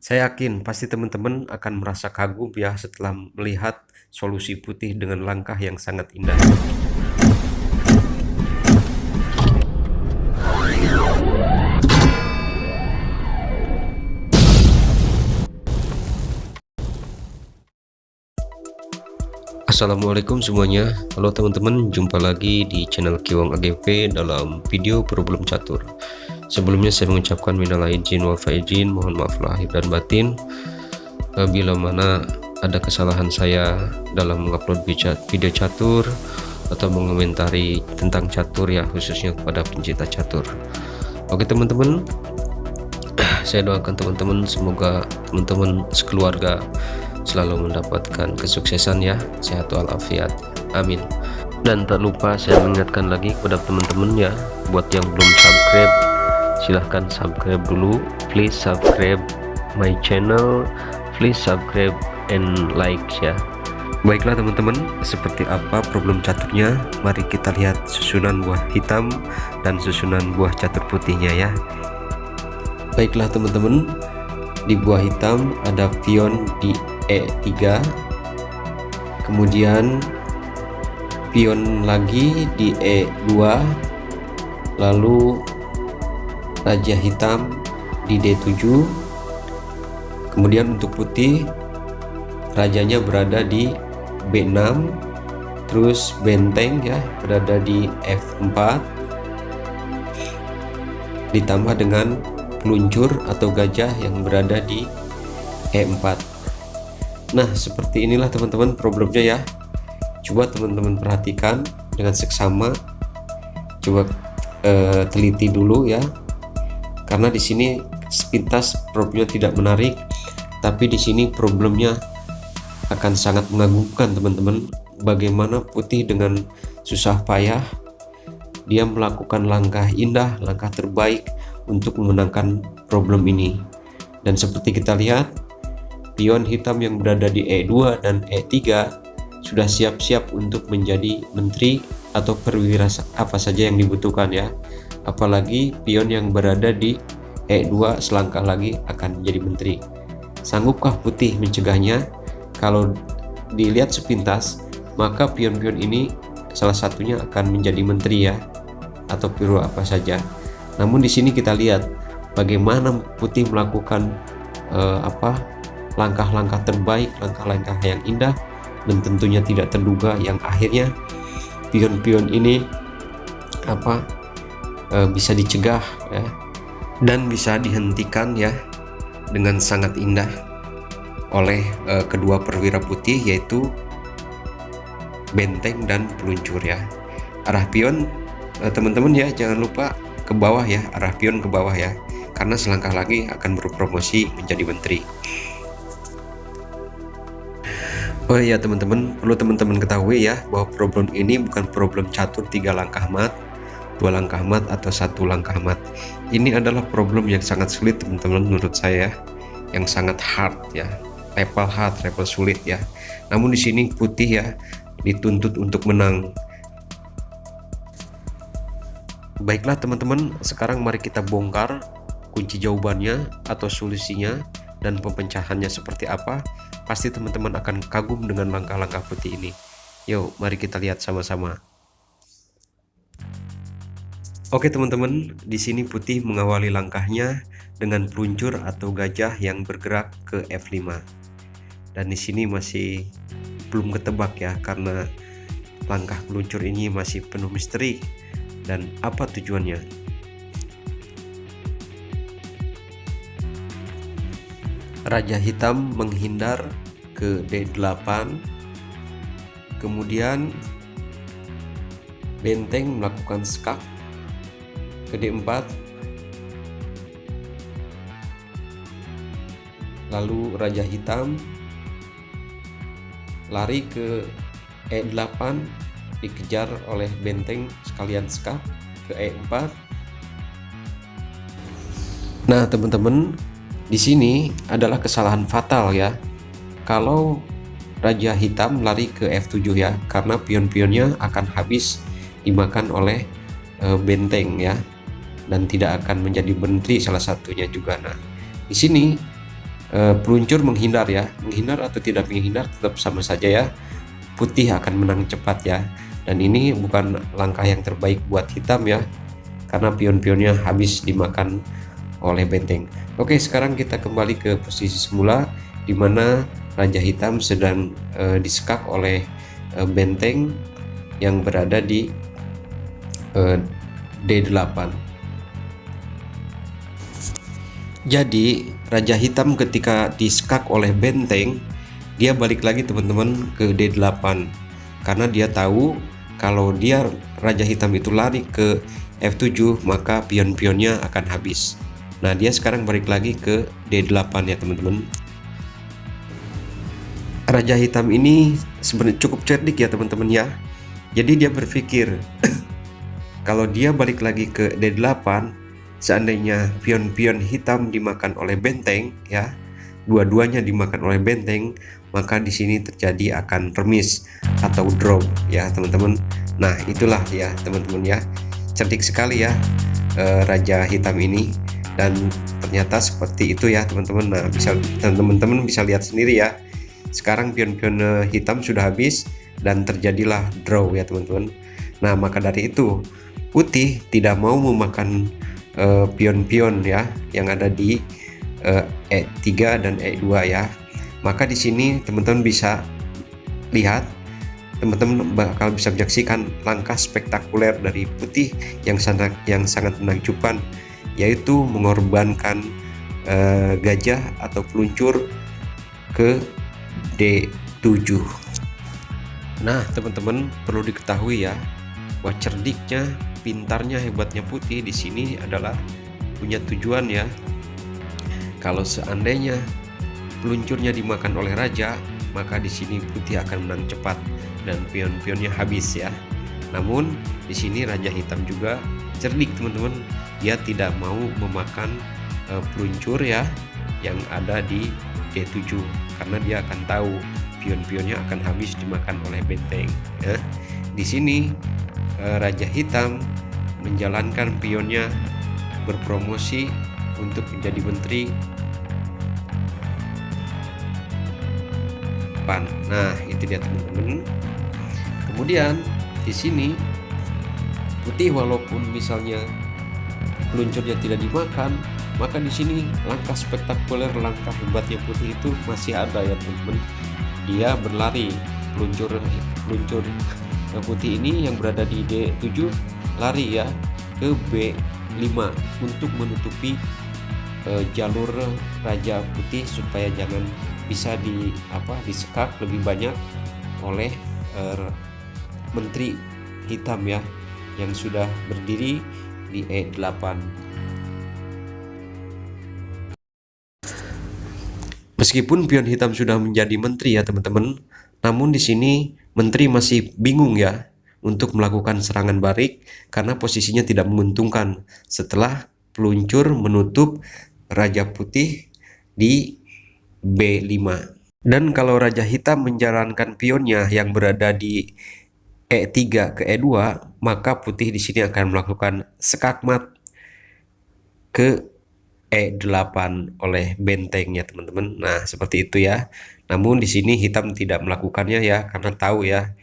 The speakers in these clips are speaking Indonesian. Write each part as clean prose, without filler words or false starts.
Saya yakin pasti teman-teman akan merasa kagum ya setelah melihat solusi putih dengan langkah yang sangat indah. Assalamualaikum semuanya. Halo teman-teman, jumpa lagi di channel Kiwang AGP dalam video problem catur. Sebelumnya saya mengucapkan minal aidin wal faizin, mohon maaf lahir dan batin bila mana ada kesalahan saya dalam mengupload video catur atau mengomentari tentang catur ya, khususnya kepada pencinta catur. Oke teman-teman, saya doakan teman-teman semoga teman-teman sekeluarga selalu mendapatkan kesuksesan ya, sehat walafiat, amin. Dan tak lupa saya mengingatkan lagi kepada teman-teman ya, buat yang belum subscribe silahkan subscribe dulu, please subscribe my channel, please subscribe and like ya. Baiklah teman-teman, seperti apa problem caturnya, mari kita lihat susunan buah hitam dan susunan buah catur putihnya ya. Baiklah teman-teman, di buah hitam ada pion di E3, kemudian pion lagi di E2, lalu raja hitam di D7, kemudian untuk putih rajanya berada di B6, terus benteng ya berada di F4, ditambah dengan peluncur atau gajah yang berada di E4. Nah, seperti inilah teman-teman problemnya ya. Coba teman-teman perhatikan dengan seksama, coba teliti dulu ya, karena di sini sepintas problemnya tidak menarik, tapi di sini problemnya akan sangat mengagumkan teman-teman. Bagaimana putih dengan susah payah dia melakukan langkah indah, langkah terbaik untuk memenangkan problem ini. Dan seperti kita lihat, pion hitam yang berada di E2 dan E3 sudah siap-siap untuk menjadi menteri atau perwira apa saja yang dibutuhkan ya. Apalagi pion yang berada di E2 selangkah lagi akan menjadi menteri. Sanggupkah putih mencegahnya? Kalau dilihat sepintas, maka pion-pion ini salah satunya akan menjadi menteri ya, atau perwira apa saja. Namun di sini kita lihat bagaimana putih melakukan langkah-langkah terbaik, langkah-langkah yang indah dan tentunya tidak terduga, yang akhirnya pion-pion ini bisa dicegah ya, dan bisa dihentikan ya dengan sangat indah oleh kedua perwira putih, yaitu benteng dan peluncur ya. Arah pion teman-teman ya, jangan lupa ke bawah ya, arah pion ke bawah ya, karena selangkah lagi akan berpromosi menjadi menteri. Oh iya teman-teman, perlu teman-teman ketahui ya bahwa problem ini bukan problem catur 3 langkah mat, 2 langkah mat, atau 1 langkah mat. Ini adalah problem yang sangat sulit teman-teman menurut saya, yang sangat hard ya, level hard, level sulit ya. Namun di sini putih ya dituntut untuk menang. Baiklah teman-teman, sekarang mari kita bongkar kunci jawabannya atau solusinya dan pemecahannya seperti apa. Pasti teman-teman akan kagum dengan langkah-langkah putih ini. Yuk, mari kita lihat sama-sama. Oke teman-teman, di sini putih mengawali langkahnya dengan peluncur atau gajah yang bergerak ke F5. Dan di sini masih belum ketebak ya, karena langkah peluncur ini masih penuh misteri dan apa tujuannya. Raja hitam menghindar ke D8, kemudian benteng melakukan skak ke D4, lalu raja hitam lari ke E8, dikejar oleh benteng sekalian skak ke E4. Nah teman-teman, di sini adalah kesalahan fatal ya, kalau raja hitam lari ke F7 ya, karena pion-pionnya akan habis dimakan oleh benteng ya, dan tidak akan menjadi menteri salah satunya juga. Nah, di sini peluncur menghindar ya, menghindar atau tidak menghindar tetap sama saja ya, putih akan menang cepat ya. Dan ini bukan langkah yang terbaik buat hitam ya, karena pion-pionnya habis dimakan oleh benteng. Oke, sekarang kita kembali ke posisi semula di mana raja hitam sedang disekak oleh benteng yang berada di D8. Jadi raja hitam ketika disekak oleh benteng, dia balik lagi teman-teman ke D8 karena dia tahu kalau dia raja hitam itu lari ke F7 maka pion-pionnya akan habis. Nah, dia sekarang balik lagi ke D8 ya teman-teman. Raja hitam ini sebenarnya cukup cerdik ya teman-teman ya. Jadi dia berpikir kalau dia balik lagi ke D8, seandainya pion-pion hitam dimakan oleh benteng ya, dua-duanya dimakan oleh benteng, maka di sini terjadi akan remis atau draw ya teman-teman. Nah, itulah ya teman-teman ya, cerdik sekali ya raja hitam ini, dan ternyata seperti itu ya teman-teman. Nah, bisa teman-teman bisa lihat sendiri ya, sekarang pion-pion hitam sudah habis dan terjadilah draw ya teman-teman. Nah, maka dari itu putih tidak mau memakan pion-pion ya yang ada di E3 dan E2 ya. Maka di sini teman-teman bisa lihat, teman-teman bakal bisa menyaksikan langkah spektakuler dari putih yang sangat menakjubkan, yaitu mengorbankan gajah atau peluncur ke D7. Nah, teman-teman perlu diketahui ya, bahwa cerdiknya, pintarnya, hebatnya putih di sini adalah punya tujuan ya. Kalau seandainya peluncurnya dimakan oleh raja, maka di sini putih akan menang cepat dan pion-pionnya habis ya. Namun di sini raja hitam juga cerdik teman-teman, dia tidak mau memakan peluncur ya yang ada di D7 karena dia akan tahu pion-pionnya akan habis dimakan oleh benteng ya. Di sini raja hitam menjalankan pionnya berpromosi untuk menjadi menteri PAN. Nah, itu dia teman-teman. Kemudian di sini putih walaupun misalnya peluncurnya tidak dimakan, maka di sini langkah spektakuler, langkah hebatnya putih itu masih ada ya teman-teman. Dia berlari, peluncur putih ini yang berada di D7 lari ya ke B5 untuk menutupi jalur raja putih supaya jangan bisa disekak lebih banyak oleh menteri hitam ya yang sudah berdiri di E8. Meskipun pion hitam sudah menjadi menteri ya teman-teman, namun di sini menteri masih bingung ya untuk melakukan serangan balik karena posisinya tidak menguntungkan setelah peluncur menutup raja putih di B5. Dan kalau raja hitam menjalankan pionnya yang berada di E3 ke E2, maka putih di sini akan melakukan skakmat ke E8 oleh benteng ya teman-teman. Nah, seperti itu ya. Namun di sini hitam tidak melakukannya ya karena tahu ya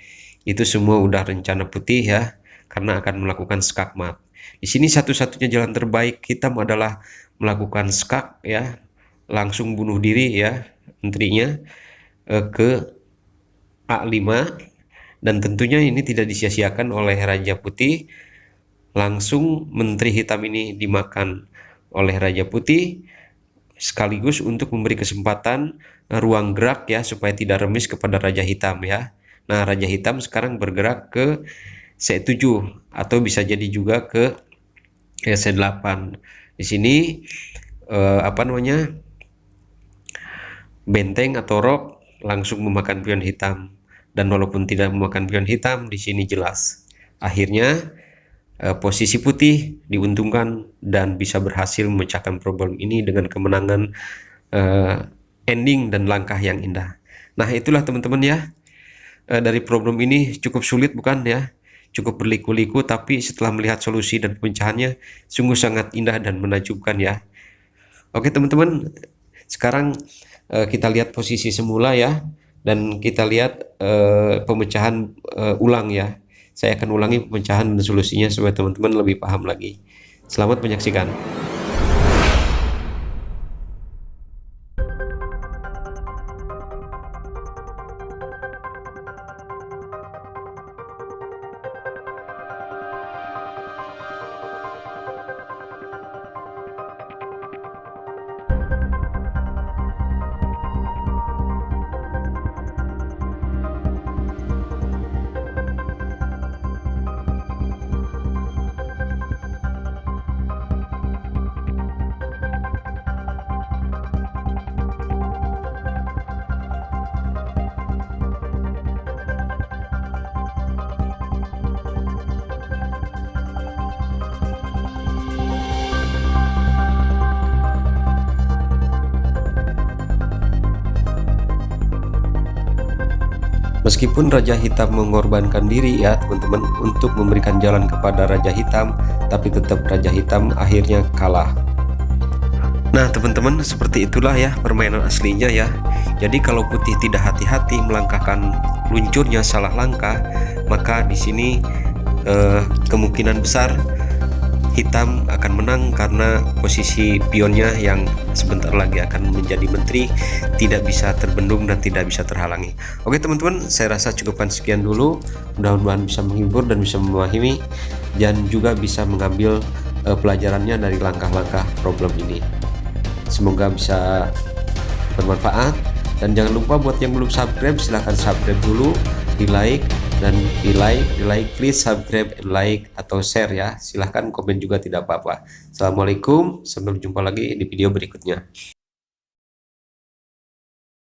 itu semua udah rencana putih ya, karena akan melakukan skakmat. Di sini satu-satunya jalan terbaik hitam adalah melakukan skak ya, langsung bunuh diri ya menterinya ke A5, dan tentunya ini tidak disia-siakan oleh raja putih. Langsung menteri hitam ini dimakan oleh raja putih sekaligus untuk memberi kesempatan ruang gerak ya supaya tidak remis kepada raja hitam ya. Nah, raja hitam sekarang bergerak ke C7 atau bisa jadi juga ke C8. Di sini benteng atau rok langsung memakan pion hitam, dan walaupun tidak memakan pion hitam di sini jelas akhirnya posisi putih diuntungkan dan bisa berhasil memecahkan problem ini dengan kemenangan ending dan langkah yang indah. Nah, itulah teman-teman ya. Dari problem ini cukup sulit bukan ya, cukup berliku-liku, tapi setelah melihat solusi dan pemecahannya sungguh sangat indah dan menakjubkan ya. Oke teman-teman, Sekarang kita lihat posisi semula ya, dan kita lihat pemecahan ulang ya. Saya akan ulangi pemecahan dan solusinya supaya teman-teman lebih paham lagi. Selamat menyaksikan. Meskipun Raja Hitam mengorbankan diri ya teman-teman untuk memberikan jalan kepada Raja Hitam, tapi tetap Raja Hitam akhirnya kalah. Nah teman-teman, seperti itulah ya permainan aslinya ya. Jadi kalau putih tidak hati-hati melangkahkan luncurnya salah langkah, maka di sini kemungkinan besar hitam akan menang karena posisi pionnya yang sebentar lagi akan menjadi menteri tidak bisa terbendung dan tidak bisa terhalangi. Oke teman-teman, saya rasa cukupkan sekian dulu. Mudah-mudahan bisa menghibur dan bisa memahami dan juga bisa mengambil pelajarannya dari langkah-langkah problem ini. Semoga bisa bermanfaat, dan jangan lupa buat yang belum subscribe silahkan subscribe dulu, di like, please subscribe, like atau share ya. Silahkan komen juga tidak apa-apa. Assalamualaikum, sampai jumpa lagi di video berikutnya.